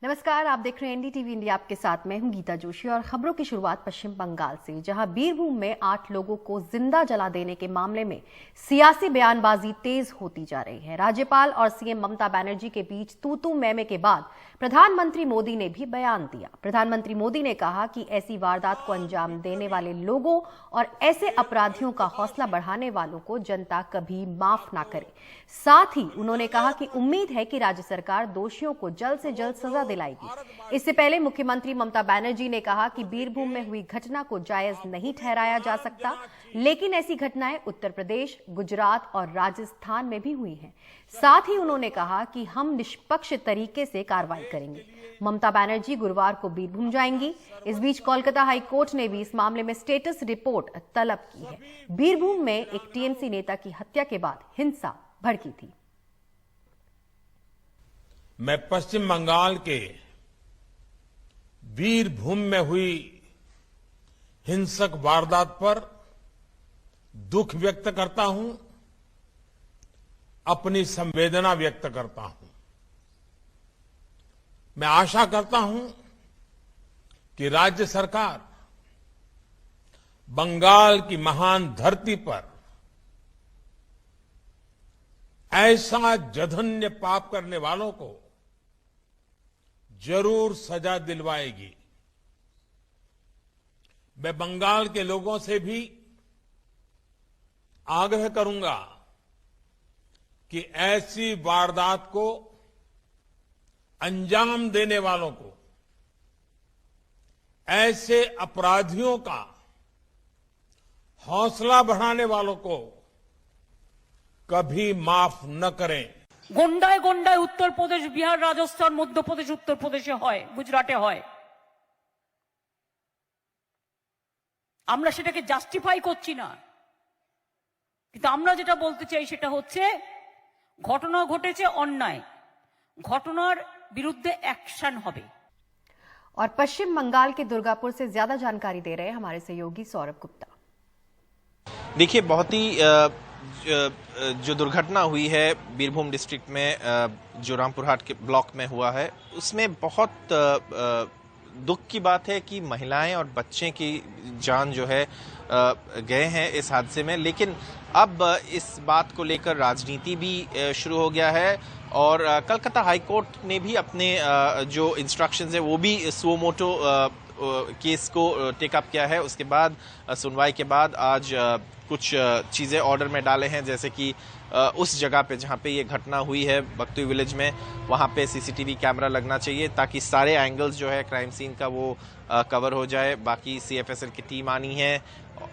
नमस्कार, आप देख रहे हैं एनडीटीवी इंडिया। आपके साथ मैं हूं गीता जोशी और खबरों की शुरुआत पश्चिम बंगाल से, जहां बीरभूम में 8 लोगों को जिंदा जला देने के मामले में सियासी बयानबाजी तेज होती जा रही है। राज्यपाल और सीएम ममता बनर्जी के बीच तू-तू मैं-मैं के बाद प्रधानमंत्री मोदी ने भी बयान दिया। प्रधानमंत्री मोदी ने कहा कि ऐसी वारदात को अंजाम देने वाले लोगों और ऐसे अपराधियों का हौसला बढ़ाने वालों को जनता कभी माफ ना करे। साथ ही उन्होंने कहा कि उम्मीद है कि राज्य सरकार दोषियों को जल्द से जल्द सजा दिलाएगी। इससे पहले मुख्यमंत्री ममता बनर्जी ने कहा कि बीरभूम में हुई घटना को जायज नहीं ठहराया जा सकता, लेकिन ऐसी घटनाएं उत्तर प्रदेश, गुजरात और राजस्थान में भी हुई हैं। साथ ही उन्होंने कहा कि हम निष्पक्ष तरीके से कार्रवाई करेंगे। ममता बनर्जी गुरुवार को बीरभूम जाएंगी। इस बीच कोलकाता हाई कोर्ट ने भी इस मामले में स्टेटस रिपोर्ट तलब की है। बीरभूम में एक टीएमसी नेता की हत्या के बाद हिंसा भड़की थी। मैं पश्चिम बंगाल के बीरभूम में हुई हिंसक वारदात पर दुख व्यक्त करता हूं, अपनी संवेदना व्यक्त करता हूं। मैं आशा करता हूं कि राज्य सरकार बंगाल की महान धरती पर ऐसा जघन्य पाप करने वालों को जरूर सजा दिलवाएगी। मैं बंगाल के लोगों से भी आग्रह करूंगा कि ऐसी वारदात को अंजाम देने वालों को, ऐसे अपराधियों का हौसला बढ़ाने वालों को कभी माफ न करें। গন্ডায় গন্ডায় উত্তরপ্রদেশ, বিহার, রাজস্থান, মধ্যপ্রদেশ, উত্তরপ্রদেশে হয়, গুজরাটে হয়। আমরা সেটাকে জাস্টিফাই করছি না, কিন্তু আমরা যেটা বলতে চাই সেটা হচ্ছে ঘটনা ঘটেছে, অন্যায়, ঘটনার বিরুদ্ধে অ্যাকশন হবে। और पश्चिम बंगाल के दुर्गापुर से ज्यादा जानकारी दे रहे हैं हमारे सहयोगी सौरभ गुप्ता। देखिए, बहुत ही जो दुर्घटना हुई है बीरभूम डिस्ट्रिक्ट में, जो रामपुरहाट के ब्लॉक में हुआ है, उसमें बहुत दुख की बात है कि महिलाएं और बच्चे की जान जो है गए हैं इस हादसे में। लेकिन अब इस बात को लेकर राजनीति भी शुरू हो गया है और कलकत्ता हाई कोर्ट ने भी अपने जो इंस्ट्रक्शंस है वो भी सुओ मोटो केस को टेक अप किया है। उसके बाद सुनवाई के बाद आज कुछ चीज़ें ऑर्डर में डाले हैं, जैसे कि उस जगह पे जहाँ पे ये घटना हुई है बख्तुई विलेज में, वहाँ पे सीसीटीवी कैमरा लगना चाहिए ताकि सारे एंगल्स जो है क्राइम सीन का वो कवर हो जाए। बाकी सीएफएसएल की टीम आनी है,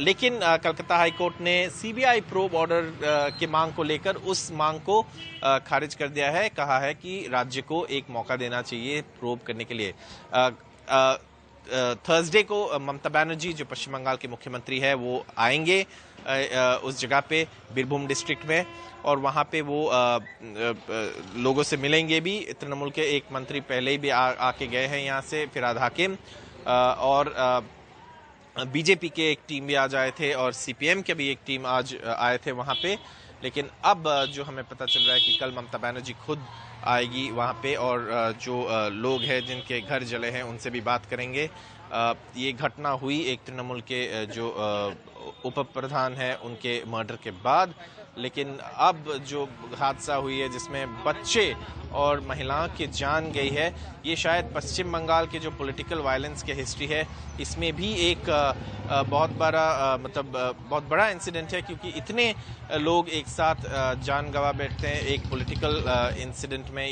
लेकिन कलकत्ता हाई कोर्ट ने सीबीआई प्रोब ऑर्डर के मांग को लेकर उस मांग को खारिज कर दिया है। कहा है कि राज्य को एक मौका देना चाहिए प्रोब करने के लिए। थर्सडे को ममता बनर्जी, जो पश्चिम बंगाल के मुख्यमंत्री है, वो आएंगे उस जगह पे बीरभूम डिस्ट्रिक्ट में और वहाँ पे वो लोगों से मिलेंगे भी। तृणमूल के एक मंत्री पहले ही भी आके गए हैं यहाँ से, फिराद हाकिम, और बीजेपी के एक टीम भी आज आए थे और सीपीएम के भी एक टीम आज आए थे वहाँ पे। लेकिन अब जो हमें पता चल रहा है कि कल ममता बनर्जी खुद आएगी वहाँ पे और जो लोग हैं जिनके घर जले हैं उनसे भी बात करेंगे। ये घटना हुई एक तृणमूल के जो उप प्रधान है उनके मर्डर के बाद, लेकिन अब जो हादसा हुई है जिसमें बच्चे और महिलाओं की जान गई है, ये शायद पश्चिम बंगाल के जो पॉलिटिकल वायलेंस के हिस्ट्री है इसमें भी एक बहुत बड़ा इंसिडेंट है, क्योंकि इतने लोग एक साथ जान गंवा बैठते हैं एक पॉलिटिकल इंसिडेंट में।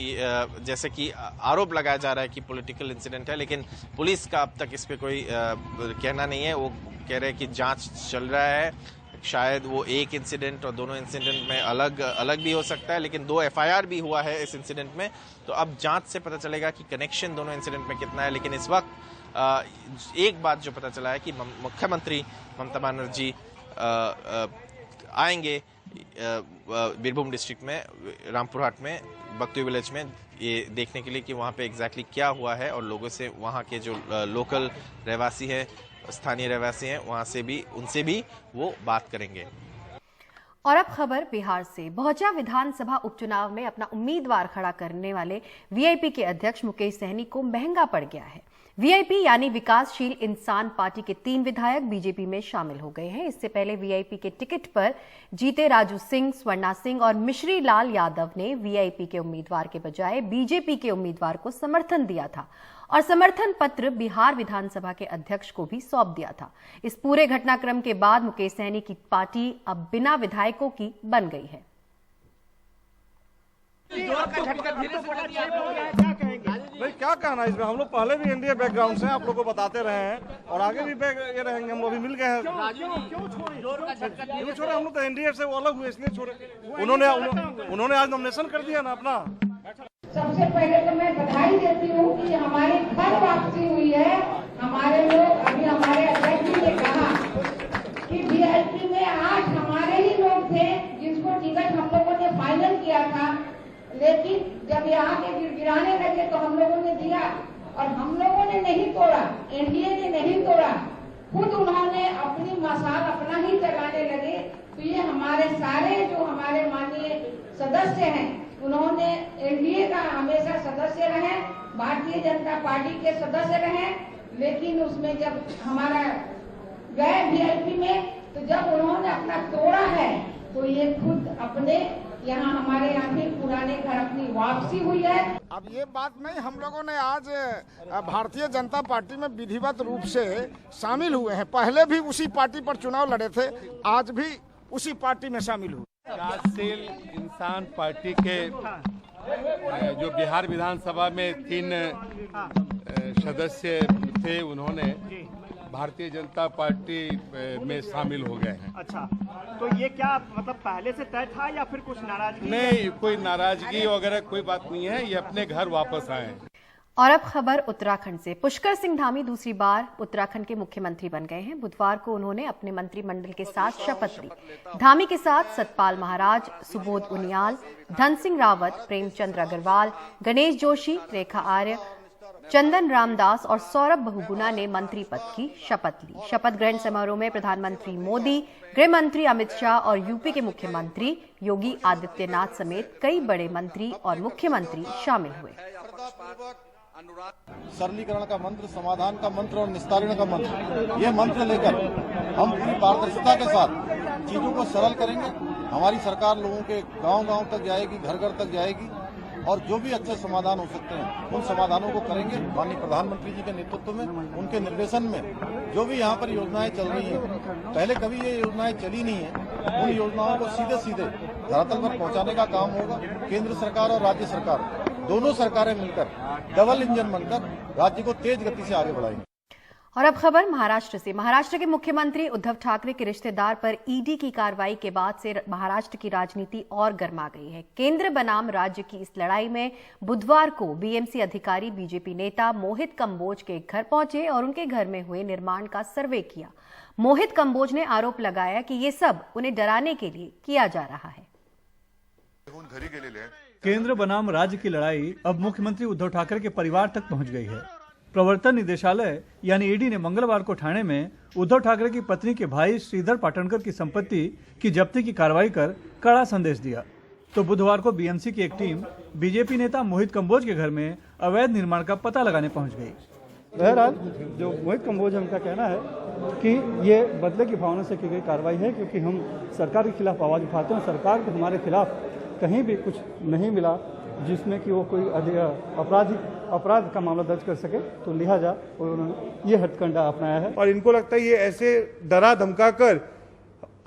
जैसे कि आरोप लगाया जा रहा है कि पॉलिटिकल इंसिडेंट है, लेकिन पुलिस का अब तक इस पे कोई कहना नहीं है। वो कह रहे हैं कि जांच चल रहा है, शायद वो एक इंसिडेंट और दोनों इंसिडेंट में अलग अलग भी हो सकता है, लेकिन 2 एफआईआर भी हुआ है इस इंसिडेंट में। तो अब जांच से पता चलेगा कि कनेक्शन दोनों इंसिडेंट में कितना है। लेकिन इस वक्त एक बात जो पता चला है कि मुख्यमंत्री ममता बनर्जी आएंगे बीरभूम डिस्ट्रिक्ट में, रामपुरहाट में, बख्तुई विलेज में, ये देखने के लिए कि वहाँ पे एग्जैक्टली क्या हुआ है और लोगों से, वहाँ के जो लोकल रहवासी हैं, स्थानीय रहवासी हैं, वहाँ से भी, उनसे भी वो बात करेंगे। और अब खबर बिहार से। बहुचा विधानसभा उपचुनाव में अपना उम्मीदवार खड़ा करने वाले वीआईपी के अध्यक्ष मुकेश सहनी को महंगा पड़ गया है। वीआईपी यानी विकासशील इंसान पार्टी के 3 विधायक बीजेपी में शामिल हो गए हैं। इससे पहले वीआईपी के टिकट पर जीते राजू सिंह, स्वर्णा सिंह और मिश्री लाल यादव ने वीआईपी के उम्मीदवार के बजाय बीजेपी के उम्मीदवार को समर्थन दिया था और समर्थन पत्र बिहार विधानसभा के अध्यक्ष को भी सौंप दिया था। इस पूरे घटनाक्रम के बाद मुकेश सहनी की पार्टी अब बिना विधायकों की बन गई है। भाई क्या कहना है इसमें, हम लोग पहले भी एनडीए बैकग्राउंड से आप लोगों को बताते रहे हैं और आगे भी ये रहेंगे। हम लोग अभी मिल गए हैं। क्यों छोड़े? हम लोग तो एनडीए से वो अलग हुए इसलिए छोड़े। उन्होंने आज नॉमिनेशन कर दिया ना अपना। सबसे पहले तो मैं बधाई देती हूँ कि हमारी घर वापसी हुई है। हमारे लोग अभी हमारे अध्यक्ष जी ने कहा कि वीआईपी में 8 हमारे ही लोग थे जिसको टिकट हम लोगों ने फाइनल किया था, लेकिन जब यहाँ के गिराने लगे तो हम लोगों ने दिया और हम लोगों ने नहीं तोड़ा, एनडीए ने नहीं तोड़ा, खुद उन्होंने अपनी मसाल अपना ही जगाने लगे। तो ये हमारे सारे जो हमारे माननीय सदस्य हैं उन्होंने एनडीए का हमेशा सदस्य रहे, भारतीय जनता पार्टी के सदस्य रहे, लेकिन उसमें जब हमारा गए वीआईपी में तो जब उन्होंने अपना तोड़ा है तो ये खुद अपने यहाँ हमारे यहाँ भी पुराने घर अपनी वापसी हुई है। अब ये बात नहीं, हम लोगों ने आज भारतीय जनता पार्टी में विधिवत रूप से शामिल हुए हैं। पहले भी उसी पार्टी पर चुनाव लड़े थे, आज भी उसी पार्टी में शामिल हुए। विकासशील इंसान पार्टी के जो बिहार विधानसभा में 3 सदस्य थे, उन्होंने भारतीय जनता पार्टी में शामिल हो गए हैं। अच्छा, तो ये क्या मतलब पहले से तय था या फिर कुछ नाराजगी? नहीं, कोई नाराजगी वगैरह कोई बात नहीं है। ये अपने घर वापस आए हैं। और अब खबर उत्तराखंड से। पुष्कर सिंह धामी दूसरी बार उत्तराखंड के मुख्यमंत्री बन गए हैं। बुधवार को उन्होंने अपने मंत्रिमंडल के साथ शपथ ली। धामी के साथ सतपाल महाराज, सुबोध उनियाल, धन सिंह रावत, प्रेमचंद्र अग्रवाल, गणेश जोशी, रेखा आर्य, चंदन रामदास और सौरभ बहुगुणा ने मंत्री पद की शपथ ली। शपथ ग्रहण समारोह में प्रधानमंत्री मोदी, गृह मंत्री अमित शाह और यूपी के मुख्यमंत्री योगी आदित्यनाथ समेत कई बड़े मंत्री और मुख्यमंत्री शामिल हुए। सरलीकरण का मंत्र, समाधान का मंत्र और निस्तारण का मंत्र, ये मंत्र लेकर हम पूरी पारदर्शिता के साथ चीजों को सरल करेंगे। हमारी सरकार लोगों के गांव-गांव तक जाएगी, घर-घर तक जाएगी और जो भी अच्छे समाधान हो सकते हैं उन समाधानों को करेंगे। माननीय प्रधानमंत्री जी के नेतृत्व में, उनके निर्देशन में जो भी यहाँ पर योजनाएं चल रही हैं, पहले कभी ये योजनाएं चली नहीं है, उन योजनाओं को सीधे सीधे धरातल पर पहुँचाने का काम होगा। केंद्र सरकार और राज्य सरकार दोनों सरकारें मिलकर डबल इंजन बनकर राज्य को तेज गति से आगे बढ़ाएंगे। और अब खबर महाराष्ट्र से। महाराष्ट्र के मुख्यमंत्री उद्धव ठाकरे के रिश्तेदार पर ईडी की कार्रवाई के बाद से महाराष्ट्र की राजनीति और गर्मा गई है। केंद्र बनाम राज्य की इस लड़ाई में बुधवार को बीएमसी अधिकारी बीजेपी नेता मोहित कंबोज के घर पहुंचे और उनके घर में हुए निर्माण का सर्वे किया। मोहित कंबोज ने आरोप लगाया कि ये सब उन्हें डराने के लिए किया जा रहा है। केंद्र बनाम राज्य की लड़ाई अब मुख्यमंत्री उद्धव ठाकरे के परिवार तक पहुंच गई है। प्रवर्तन निदेशालय यानी ईडी ने मंगलवार को ठाणे में उद्धव ठाकरे की पत्नी के भाई श्रीधर पाटणकर की संपत्ति की जब्ती की कार्रवाई कर कड़ा संदेश दिया। तो बुधवार को बीएमसी की एक टीम बीजेपी नेता मोहित कंबोज के घर में अवैध निर्माण का पता लगाने पहुंच गई। बहरहाल जो मोहित कंबोज है उनका कहना है कि ये बदले की भावना से की गई कार्रवाई है, क्योंकि हम सरकार के खिलाफ आवाज उठाते हैं। सरकार को हमारे खिलाफ कहीं भी कुछ नहीं मिला जिसमें कि वो कोई अपराध का मामला दर्ज कर सके, तो लिहाजा उन्होंने ये हथकंडा अपनाया है। और इनको लगता है ये ऐसे डरा धमका कर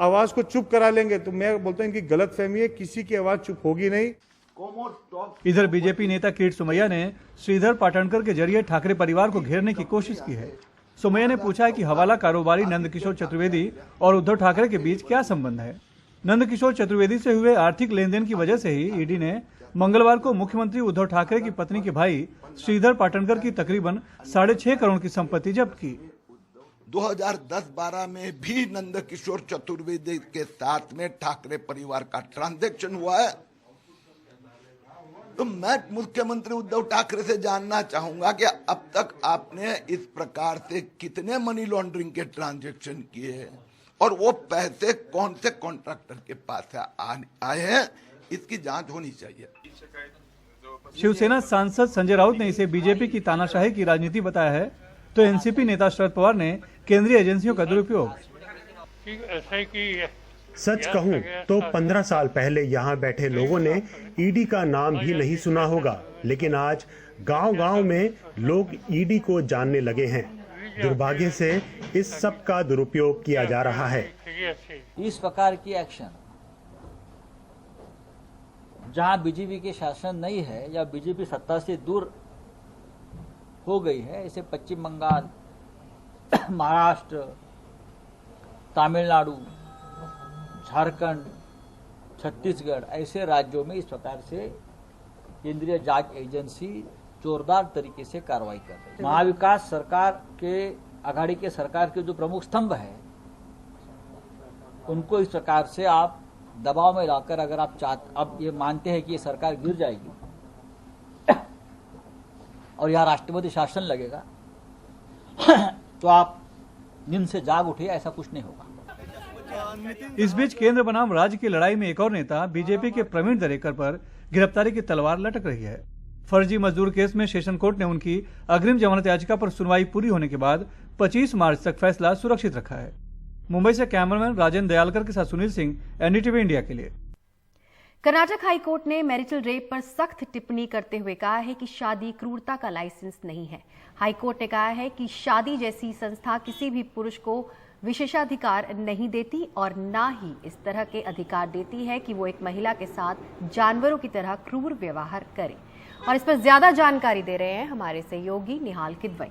आवाज को चुप करा लेंगे, तो मैं बोलता हूँ इनकी गलतफहमी है, किसी की आवाज चुप होगी नहीं। इधर बीजेपी नेता किरीट सोमैया ने श्रीधर पाटणकर के जरिए ठाकरे परिवार को घेरने की कोशिश की है। सोमैया ने पूछा है कि हवाला कारोबारी नंदकिशोर चतुर्वेदी और उद्धव ठाकरे के बीच क्या संबंध है। नंदकिशोर चतुर्वेदी से हुए आर्थिक लेनदेन की वजह से ही ईडी ने मंगलवार को मुख्यमंत्री उद्धव ठाकरे की पत्नी के भाई श्रीधर पाटणकर की तकरीबन 6.5 करोड़ की संपत्ति जब्त की। 2010-12 में भी नंदकिशोर चतुर्वेदी के साथ में ठाकरे परिवार का ट्रांजैक्शन हुआ है। तो मैं मुख्यमंत्री उद्धव ठाकरे से जानना चाहूंगा कि अब तक आपने इस प्रकार से कितने मनी लॉन्ड्रिंग के ट्रांजैक्शन किए हैं और वो पैसे कौन से कॉन्ट्रैक्टर के पास आए हैं, इसकी जांच होनी चाहिए। शिवसेना सांसद संजय राउत ने इसे बीजेपी की तानाशाही की राजनीति बताया है, तो एनसीपी नेता शरद पवार ने केंद्रीय एजेंसियों का दुरुपयोग। सच कहूं तो 15 साल पहले यहाँ बैठे लोगों ने ईडी का नाम भी नहीं सुना होगा, लेकिन आज गांव-गांव में लोग ईडी को जानने लगे हैं। दुर्भाग्य से इस सब का दुरुपयोग किया जा रहा है। इस प्रकार की एक्शन जहां बीजेपी के शासन नहीं है या बीजेपी सत्ता से दूर हो गई है, इसे पश्चिम बंगाल, महाराष्ट्र, तमिलनाडु, झारखंड, छत्तीसगढ़ ऐसे राज्यों में इस प्रकार से केंद्रीय जांच एजेंसी जोरदार तरीके से कार्रवाई कर रही है। महाविकास सरकार के आघाड़ी के सरकार के जो प्रमुख स्तंभ है, उनको इस प्रकार से आप दबाव में लाकर अगर आप अब ये मानते हैं कि ये सरकार गिर जाएगी और यहाँ राष्ट्रपति शासन लगेगा तो आप नींद से जाग उठे, ऐसा कुछ नहीं होगा। इस बीच केंद्र बनाम राज्य की लड़ाई में एक और नेता बीजेपी के प्रवीण दरेकर पर गिरफ्तारी की तलवार लटक रही है। फर्जी मजदूर केस में सेशन कोर्ट ने उनकी अग्रिम जमानत याचिका पर सुनवाई पूरी होने के बाद 25 मार्च तक फैसला सुरक्षित रखा है। मुंबई से कैमरामैन राजेंद्र दयालकर के साथ सुनील सिंह, एनडीटीवी इंडिया के लिए। कर्नाटक हाईकोर्ट ने मैरिटल रेप पर सख्त टिप्पणी करते हुए कहा है कि शादी क्रूरता का लाइसेंस नहीं है। हाईकोर्ट ने कहा है कि शादी जैसी संस्था किसी भी पुरुष को विशेषाधिकार नहीं देती और ना ही इस तरह के अधिकार देती है कि वो एक महिला के साथ जानवरों की तरह क्रूर व्यवहार करे। और इस पर ज्यादा जानकारी दे रहे हैं हमारे सहयोगी निहाल किदवई।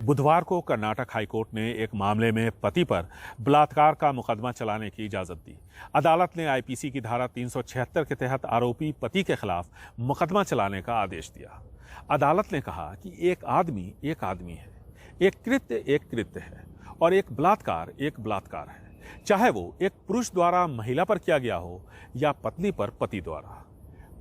बुधवार को कर्नाटक हाईकोर्ट ने एक मामले में पति पर बलात्कार का मुकदमा चलाने की इजाजत दी। अदालत ने आईपीसी की धारा 376 के तहत आरोपी पति के खिलाफ मुकदमा चलाने का आदेश दिया। अदालत ने कहा कि एक आदमी है, एक कृत्य है और एक बलात्कार है, चाहे वो एक पुरुष द्वारा महिला पर किया गया हो या पत्नी पर पति द्वारा।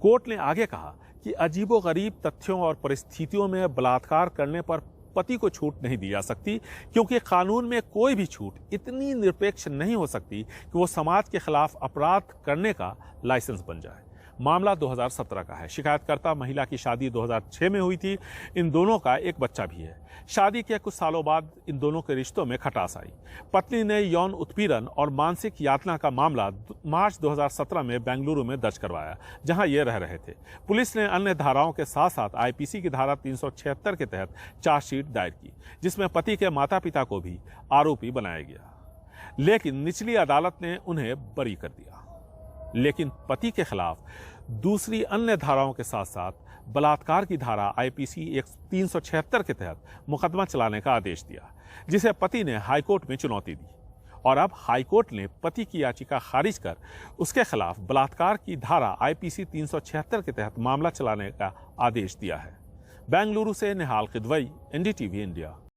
कोर्ट ने आगे कहा कि अजीबोगरीब तथ्यों और परिस्थितियों में बलात्कार करने पर पति को छूट नहीं दी जा सकती, क्योंकि कानून में कोई भी छूट इतनी निरपेक्ष नहीं हो सकती कि वो समाज के खिलाफ अपराध करने का लाइसेंस बन जाए। मामला 2017 का है। शिकायतकर्ता महिला की शादी 2006 में हुई थी। इन दोनों का एक बच्चा भी है। शादी के कुछ सालों बाद इन दोनों के रिश्तों में खटास आई। पत्नी ने यौन उत्पीड़न और मानसिक यातना का मामला मार्च 2017 में बेंगलुरु में दर्ज करवाया, जहां ये रह रहे थे। पुलिस ने अन्य धाराओं के साथ साथ आईपीसी की धारा 376 के तहत चार्जशीट दायर की, जिसमें पति के माता पिता को भी आरोपी बनाया गया, लेकिन निचली अदालत ने उन्हें बरी कर दिया। लेकिन पति के खिलाफ दूसरी अन्य धाराओं के साथ साथ बलात्कार की धारा आईपीसी 376 के तहत मुकदमा चलाने का आदेश दिया, जिसे पति ने हाईकोर्ट में चुनौती दी। और अब हाईकोर्ट ने पति की याचिका खारिज कर उसके खिलाफ बलात्कार की धारा आईपीसी 376 के तहत मामला चलाने का आदेश दिया है। बेंगलुरु से निहाल किदवई, एनडीटीवी इंडिया।